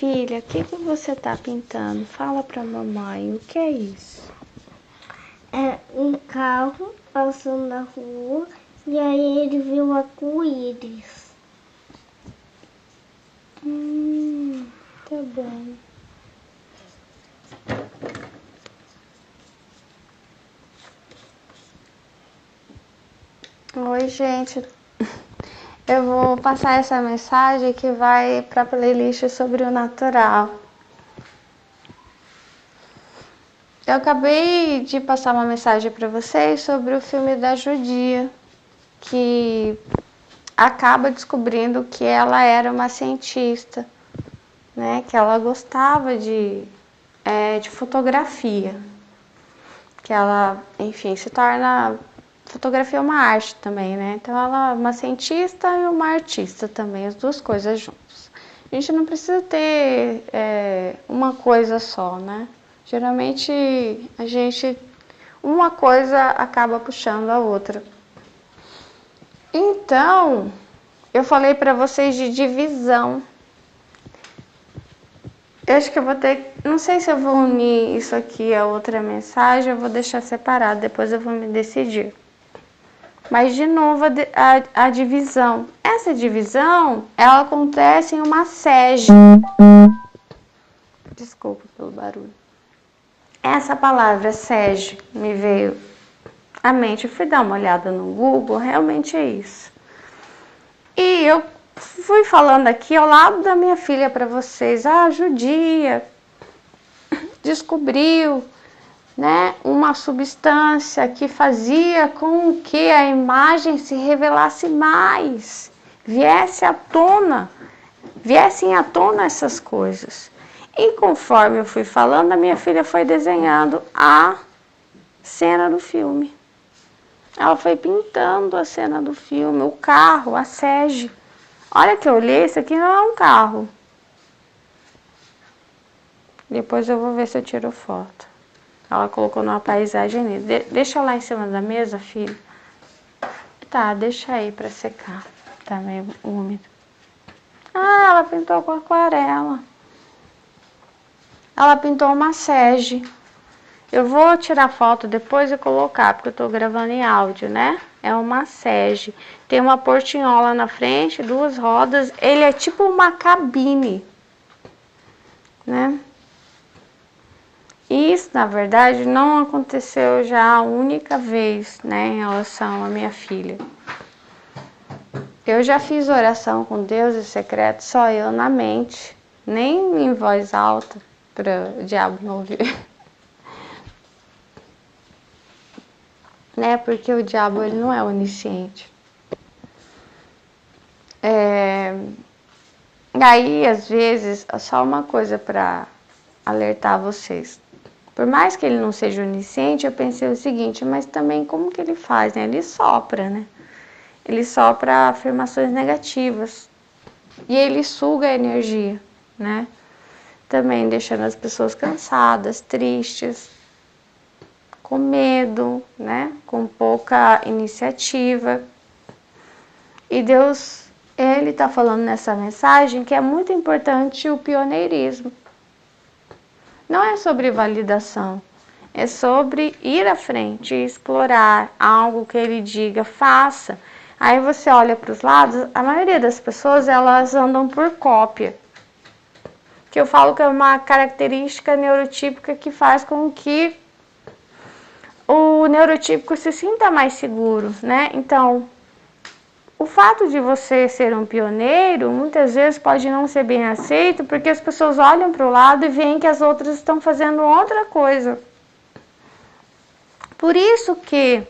Filha, o que você tá pintando? Fala pra mamãe, o que é isso? É um carro passando na rua e aí ele viu arco-íris. Tá bom. Oi, gente. Eu vou passar essa mensagem que vai para a playlist sobre o natural. Eu acabei de passar uma mensagem para vocês sobre o filme da judia, que acaba descobrindo que ela era uma cientista, né? Que ela gostava de fotografia, que ela, enfim, se torna fotografia é uma arte também, né? Então ela é uma cientista e uma artista também, as duas coisas juntas. A gente não precisa ter uma coisa só, né? Geralmente uma coisa acaba puxando a outra. Então, eu falei para vocês de divisão. Eu acho que eu vou ter, não sei se eu vou unir isso aqui a outra mensagem, eu vou deixar separado, depois eu vou me decidir. Mas, de novo, a divisão. Essa divisão, ela acontece em uma sege. Desculpa pelo barulho. Essa palavra sege me veio à mente. Eu fui dar uma olhada no Google, realmente é isso. E eu fui falando aqui ao lado da minha filha para vocês. A judia descobriu, né, uma substância que fazia com que a imagem se revelasse mais, viessem à tona essas coisas. E conforme eu fui falando, a minha filha foi desenhando a cena do filme. Ela foi pintando a cena do filme, o carro, a sege. Olha que eu olhei, isso aqui não é um carro. Depois eu vou ver se eu tiro foto. Ela colocou numa paisagem linda. Deixa lá em cima da mesa, filho. Tá, deixa aí pra secar. Tá meio úmido. Ah, ela pintou com aquarela. Ela pintou uma sege. Eu vou tirar foto depois e colocar, porque eu tô gravando em áudio, né? É uma sege. Tem uma portinhola na frente, duas rodas. Ele é tipo uma cabine, né? Isso, na verdade, não aconteceu já a única vez, né, em relação à minha filha. Eu já fiz oração com Deus em secreto, só eu na mente, nem em voz alta, para o diabo não ouvir. Né, porque o diabo ele não é onisciente. Aí, às vezes, só uma coisa para alertar vocês. Por mais que ele não seja onisciente, eu pensei o seguinte, mas também como que ele faz, né? Ele sopra, né? Ele sopra afirmações negativas. E ele suga a energia, né? Também deixando as pessoas cansadas, tristes, com medo, né? Com pouca iniciativa. E Deus, Ele está falando nessa mensagem que é muito importante o pioneirismo. Não é sobre validação, é sobre ir à frente e explorar algo que Ele diga, faça. Aí você olha para os lados, a maioria das pessoas elas andam por cópia. Que eu falo que é uma característica neurotípica que faz com que o neurotípico se sinta mais seguro, né? Então, o fato de você ser um pioneiro, muitas vezes pode não ser bem aceito, porque as pessoas olham para o lado e veem que as outras estão fazendo outra coisa. Por isso que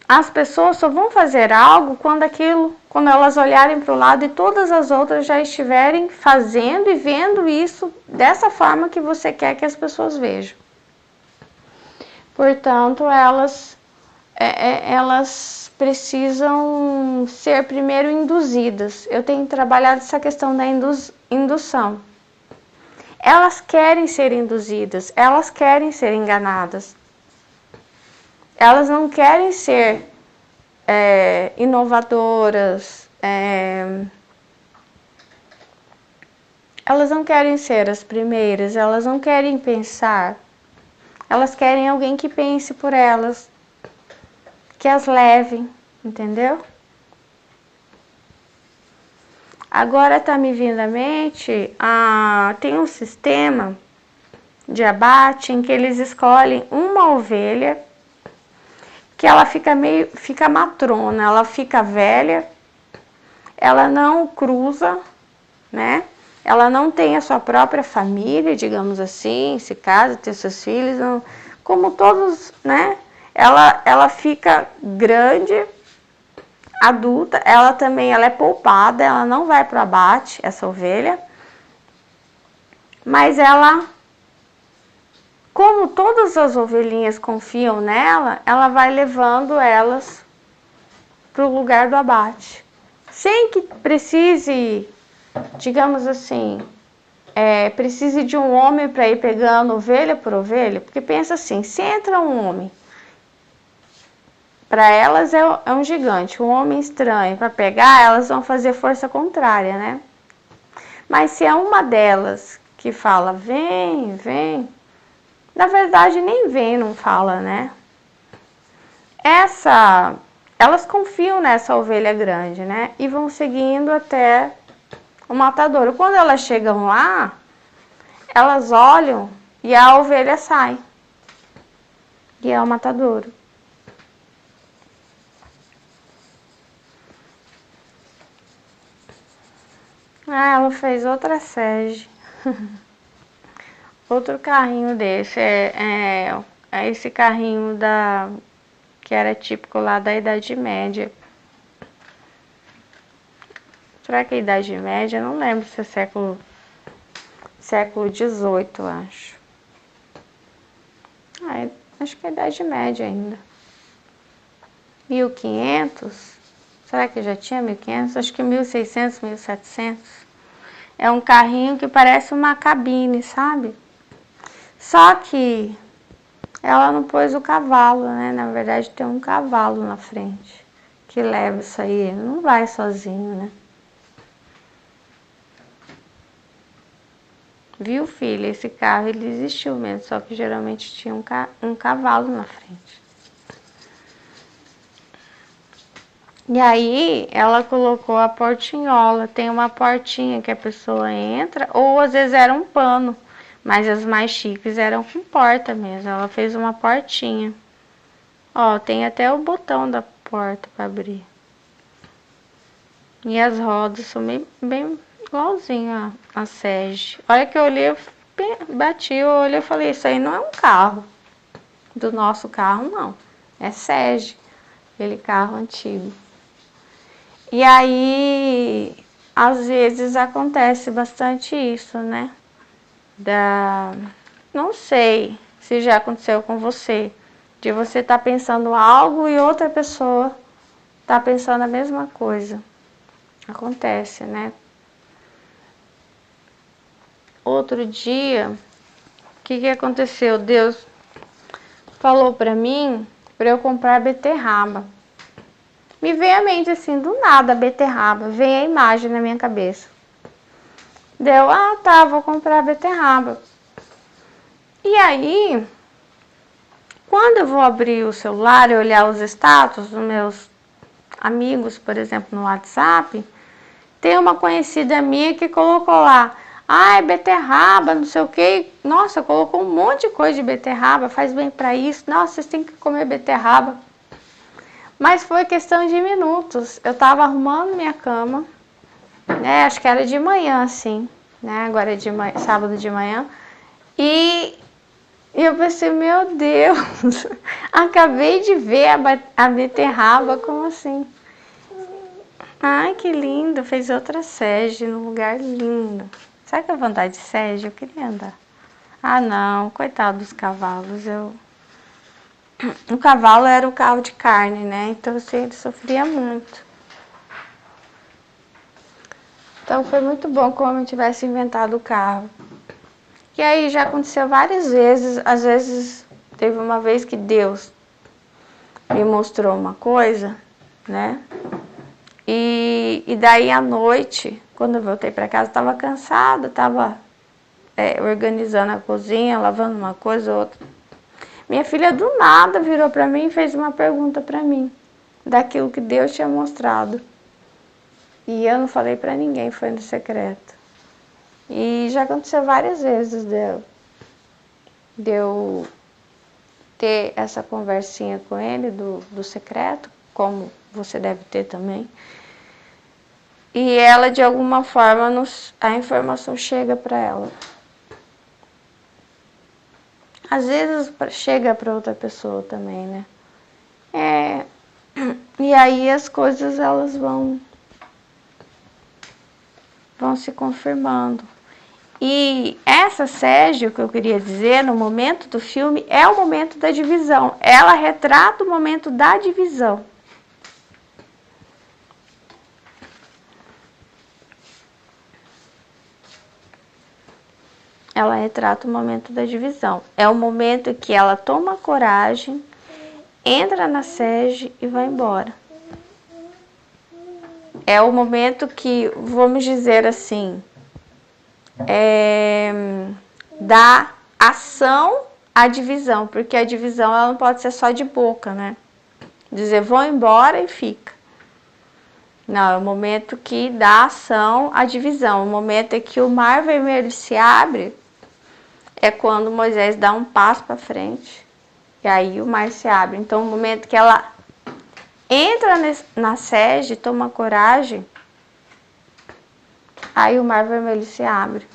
as pessoas só vão fazer algo quando elas olharem para o lado e todas as outras já estiverem fazendo e vendo isso dessa forma que você quer que as pessoas vejam. Portanto, elas precisam ser primeiro induzidas. Eu tenho trabalhado essa questão da indução. Elas querem ser induzidas, elas querem ser enganadas. Elas não querem ser inovadoras, elas não querem ser as primeiras, elas não querem pensar. Elas querem alguém que pense por elas, que as leve, entendeu? Agora tá me vindo à mente, tem um sistema de abate em que eles escolhem uma ovelha que ela fica matrona, ela fica velha, ela não cruza, né? Ela não tem a sua própria família, digamos assim, se casa, tem seus filhos, não, como todos, né? Ela fica grande, adulta, ela é poupada, ela não vai para o abate, essa ovelha, mas ela, como todas as ovelhinhas confiam nela, ela vai levando elas para o lugar do abate, sem que precise, digamos assim, precise de um homem para ir pegando ovelha por ovelha, porque pensa assim, se entra um homem, para elas é um gigante, um homem estranho para pegar, elas vão fazer força contrária, né? Mas se é uma delas que fala, vem, vem, na verdade nem vem, não fala, né? Elas confiam nessa ovelha grande, né? E vão seguindo até o matadouro. Quando elas chegam lá, elas olham e a ovelha sai. E é o matadouro. Ela fez outra sege. Outro carrinho desse. É esse carrinho que era típico lá da Idade Média. Será que é Idade Média? Não lembro se é século XVIII, eu acho. Acho que é Idade Média ainda. 1500? Será que já tinha 1500? Acho que 1600, 1700. É um carrinho que parece uma cabine, sabe? Só que ela não pôs o cavalo, né? Na verdade tem um cavalo na frente que leva isso aí. Ele não vai sozinho, né? Viu, filha? Esse carro ele existiu mesmo, só que geralmente tinha um cavalo na frente. E aí ela colocou a portinhola, tem uma portinha que a pessoa entra, ou às vezes era um pano, mas as mais chiques eram com porta mesmo. Ela fez uma portinha. Ó, tem até o botão da porta para abrir. E as rodas são bem igualzinho a sege. Olha que eu olhei, eu bati o olho e falei, isso aí não é um carro. Do nosso carro, não. É sege, aquele carro antigo. E aí, às vezes acontece bastante isso, né? Não sei se já aconteceu com você, de você estar pensando algo e outra pessoa tá pensando a mesma coisa. Acontece, né? Outro dia, o que aconteceu? Deus falou para mim para eu comprar beterraba. Me veio à mente assim, do nada, beterraba. Veio a imagem na minha cabeça. Deu, tá, vou comprar beterraba. E aí, quando eu vou abrir o celular e olhar os status dos meus amigos, por exemplo, no WhatsApp, tem uma conhecida minha que colocou lá, beterraba, não sei o que. Nossa, colocou um monte de coisa de beterraba, faz bem para isso. Nossa, vocês têm que comer beterraba. Mas foi questão de minutos. Eu tava arrumando minha cama, né? Acho que era de manhã, assim, né? Agora é sábado de manhã. E eu pensei, meu Deus, acabei de ver a beterraba, como assim? Ai, que lindo, fez outra sege num lugar lindo. Sabe que a vontade de sege? Eu queria andar. Não, coitado dos cavalos, o cavalo era o carro de carne, né? Então assim, ele sofria muito. Então foi muito bom como eu tivesse inventado o carro. E aí já aconteceu várias vezes. Às vezes teve uma vez que Deus me mostrou uma coisa, né? E daí à noite, quando eu voltei para casa, estava cansada, estava organizando a cozinha, lavando uma coisa ou outra. Minha filha do nada virou para mim e fez uma pergunta para mim, daquilo que Deus tinha mostrado. E eu não falei para ninguém, foi no secreto. E já aconteceu várias vezes de eu ter essa conversinha com ele do secreto, como você deve ter também. E ela, de alguma forma, a informação chega para ela. Às vezes chega para outra pessoa também, né? E aí as coisas elas vão se confirmando. E essa Sérgio, que eu queria dizer, no momento do filme, é o momento da divisão. Ela retrata o momento da divisão. Ela retrata o momento da divisão. É o momento que ela toma coragem, entra na sede e vai embora. É o momento que, vamos dizer assim, dá ação à divisão, porque a divisão ela não pode ser só de boca, né? Dizer vou embora e fica. Não, é o momento que dá ação à divisão. O momento em que o mar vermelho se abre é quando Moisés dá um passo para frente e aí o mar se abre. Então, o momento que ela entra na sede, toma coragem, aí o mar vermelho se abre.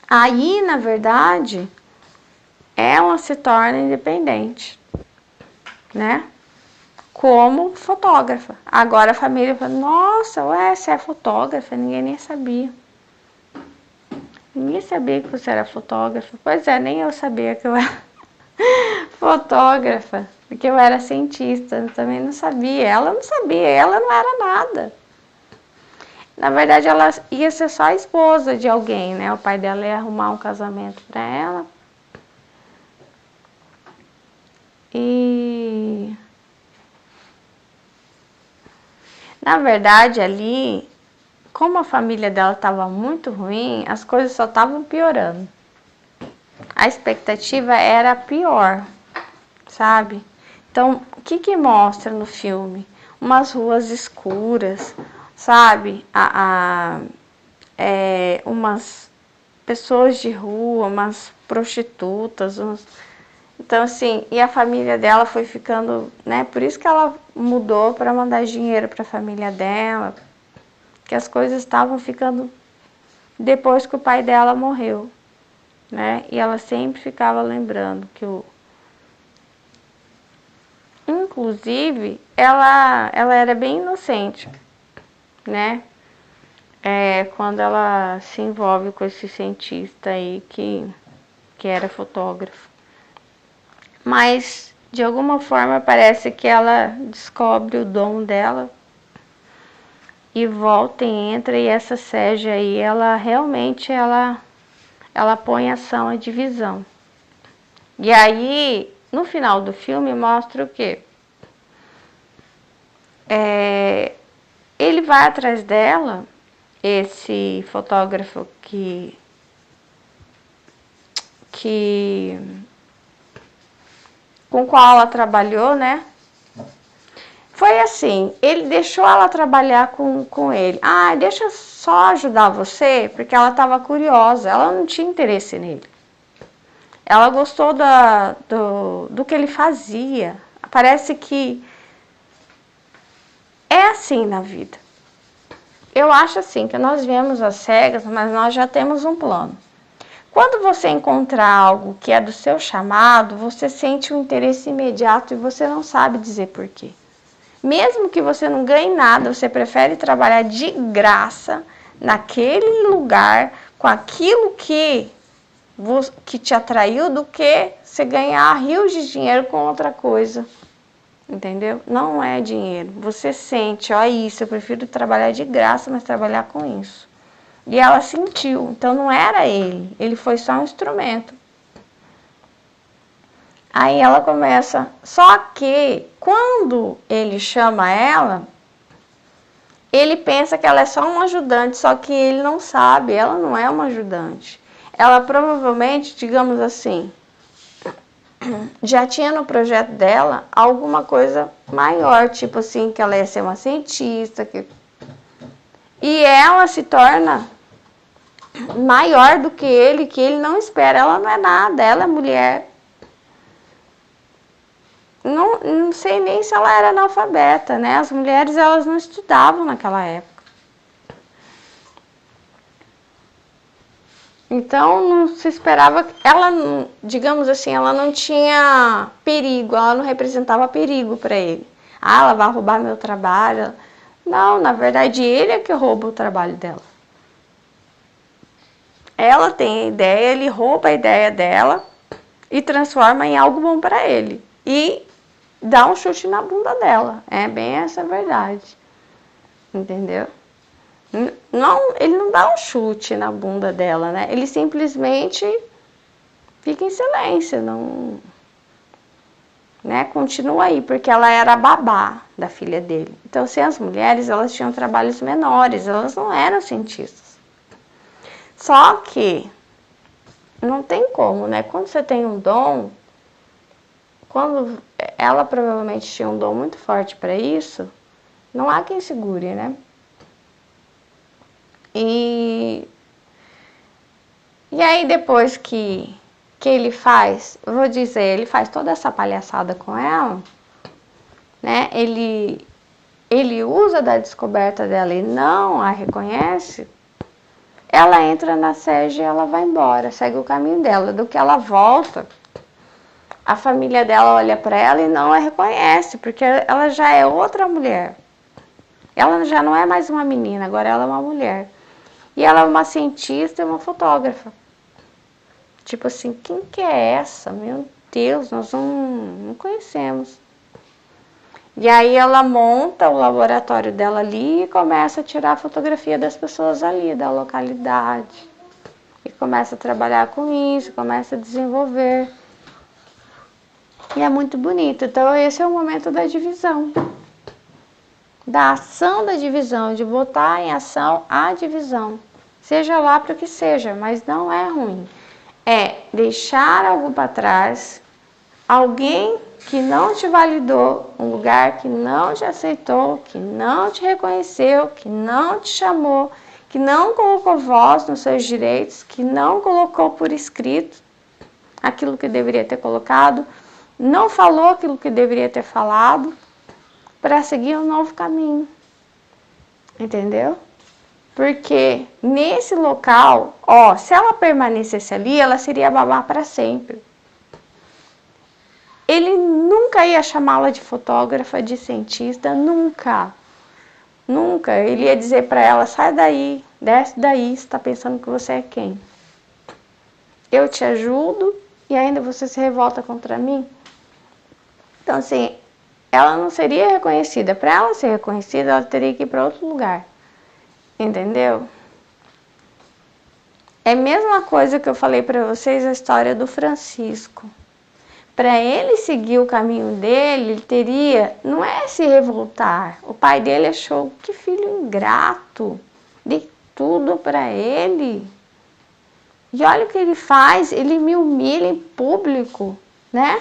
Aí, na verdade, ela se torna independente, né? Como fotógrafa. Agora a família fala, nossa, ué, você é fotógrafa? Ninguém nem sabia. Ninguém sabia que você era fotógrafa. Pois é, nem eu sabia que eu era fotógrafa, porque eu era cientista, eu também não sabia. Ela não sabia, ela não era nada. Na verdade, ela ia ser só a esposa de alguém, né? O pai dela ia arrumar um casamento para ela. E na verdade, ali, como a família dela estava muito ruim, as coisas só estavam piorando. A expectativa era pior, sabe? Então, o que mostra no filme? Umas ruas escuras, sabe? Umas pessoas de rua, umas prostitutas. Então, assim, e a família dela foi ficando, né? Por isso que ela mudou para mandar dinheiro para a família dela, que as coisas estavam ficando depois que o pai dela morreu, né? E ela sempre ficava lembrando que inclusive, ela era bem inocente, né? Quando ela se envolve com esse cientista aí que era fotógrafo. Mas, de alguma forma, parece que ela descobre o dom dela e volta e entra, e essa Sérgia aí, ela realmente, ela põe ação à divisão. E aí, no final do filme, mostra o quê? Ele vai atrás dela, esse fotógrafo com o qual ela trabalhou, né? Foi assim, ele deixou ela trabalhar com ele. Ah, deixa eu só ajudar você, porque ela estava curiosa, ela não tinha interesse nele. Ela gostou do que ele fazia. Parece que é assim na vida. Eu acho assim, que nós viemos às cegas, mas nós já temos um plano. Quando você encontrar algo que é do seu chamado, você sente um interesse imediato e você não sabe dizer por quê. Mesmo que você não ganhe nada, você prefere trabalhar de graça naquele lugar com aquilo que te atraiu do que você ganhar rios de dinheiro com outra coisa. Entendeu? Não é dinheiro. Você sente, ó, isso, eu prefiro trabalhar de graça, mas trabalhar com isso. E ela sentiu, então não era ele foi só um instrumento. Aí ela começa, só que quando ele chama ela, ele pensa que ela é só um ajudante, só que ele não sabe, ela não é uma ajudante. Ela provavelmente, digamos assim, já tinha no projeto dela alguma coisa maior, tipo assim, que ela ia ser uma cientista. E ela se torna maior do que ele não espera. Ela não é nada, ela é mulher. Não sei nem se ela era analfabeta, né? As mulheres, elas não estudavam naquela época. Então, não se esperava, ela, digamos assim, ela não tinha perigo, ela não representava perigo para ele. Ah, ela vai roubar meu trabalho. Não, na verdade, ele é que rouba o trabalho dela. Ela tem a ideia, ele rouba a ideia dela e transforma em algo bom para ele. E dá um chute na bunda dela. É bem essa a verdade. Entendeu? Não, ele não dá um chute na bunda dela, né? Ele simplesmente fica em silêncio, não, né? Continua aí, porque ela era a babá da filha dele. Então, assim, as mulheres, elas tinham trabalhos menores, elas não eram cientistas. Só que não tem como, né? Quando você tem um dom, quando ela provavelmente tinha um dom muito forte para isso, não há quem segure, né? E aí depois que ele faz, eu vou dizer, ele faz toda essa palhaçada com ela, né? Ele usa da descoberta dela e não a reconhece. Ela entra na sede e ela vai embora, segue o caminho dela. Do que ela volta, a família dela olha para ela e não a reconhece, porque ela já é outra mulher. Ela já não é mais uma menina, agora ela é uma mulher. E ela é uma cientista e uma fotógrafa. Tipo assim, quem que é essa? Meu Deus, nós não conhecemos. E aí ela monta o laboratório dela ali e começa a tirar a fotografia das pessoas ali, da localidade. E começa a trabalhar com isso, começa a desenvolver. E é muito bonito. Então esse é o momento da divisão. Da ação da divisão, de botar em ação a divisão. Seja lá para o que seja, mas não é ruim. É deixar algo para trás, alguém que não te validou, um lugar que não te aceitou, que não te reconheceu, que não te chamou, que não colocou voz nos seus direitos, que não colocou por escrito aquilo que deveria ter colocado, não falou aquilo que deveria ter falado, para seguir um novo caminho. Entendeu? Porque nesse local, se ela permanecesse ali, ela seria babá para sempre. Ele nunca ia chamá-la de fotógrafa, de cientista, nunca. Nunca. Ele ia dizer para ela, sai daí, desce daí, você está pensando que você é quem? Eu te ajudo e ainda você se revolta contra mim? Então, assim, ela não seria reconhecida. Para ela ser reconhecida, ela teria que ir para outro lugar. Entendeu? É a mesma coisa que eu falei para vocês, a história do Francisco. Para ele seguir o caminho dele, ele teria, não é se revoltar. O pai dele achou, que filho ingrato, dei tudo para ele. E olha o que ele faz, ele me humilha em público, né?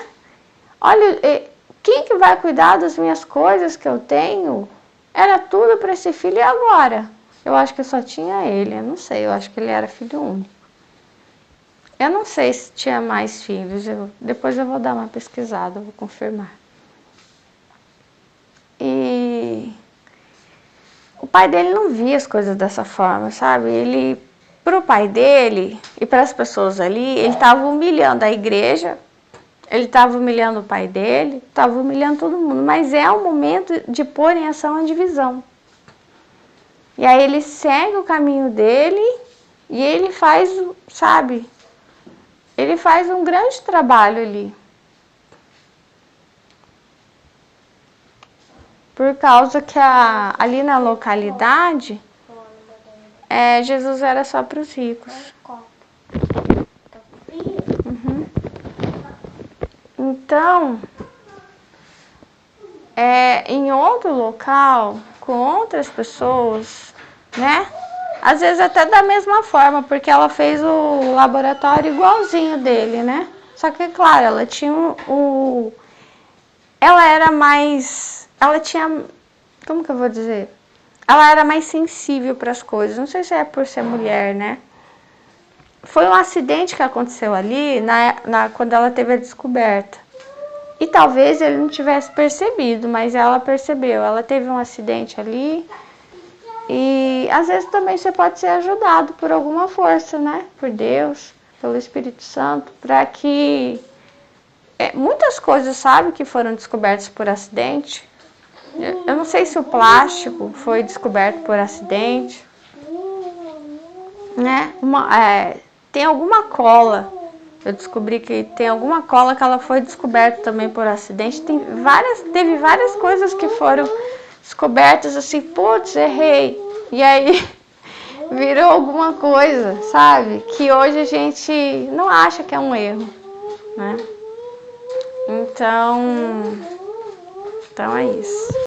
Olha, quem que vai cuidar das minhas coisas que eu tenho? Era tudo para esse filho e agora? Eu acho que só tinha ele, eu não sei, eu acho que ele era filho único. Eu não sei se tinha mais filhos, depois eu vou dar uma pesquisada, vou confirmar. E o pai dele não via as coisas dessa forma, sabe? Pro pai dele e para as pessoas ali, ele estava humilhando a igreja, ele estava humilhando o pai dele, estava humilhando todo mundo, mas é o momento de pôr em ação a divisão. E aí ele segue o caminho dele e ele faz, sabe? Ele faz um grande trabalho ali. Por causa que ali na localidade, Jesus era só para os ricos. Uhum. Então, em outro local, com outras pessoas, né? Às vezes até da mesma forma, porque ela fez o laboratório igualzinho dele, né? Só que, claro, ela tinha ela era mais... Ela tinha... Como que eu vou dizer? Ela era mais sensível para as coisas. Não sei se é por ser mulher, né? Foi um acidente que aconteceu ali quando ela teve a descoberta. E talvez ele não tivesse percebido, mas ela percebeu. Ela teve um acidente ali. E às vezes também você pode ser ajudado por alguma força, né? Por Deus, pelo Espírito Santo, para que muitas coisas, sabe, que foram descobertas por acidente. Eu não sei se o plástico foi descoberto por acidente, né? Tem alguma cola. Eu descobri que tem alguma cola que ela foi descoberta também por acidente. Teve várias coisas que foram descobertas assim, putz, errei. E aí virou alguma coisa, sabe? Que hoje a gente não acha que é um erro, né? Então é isso.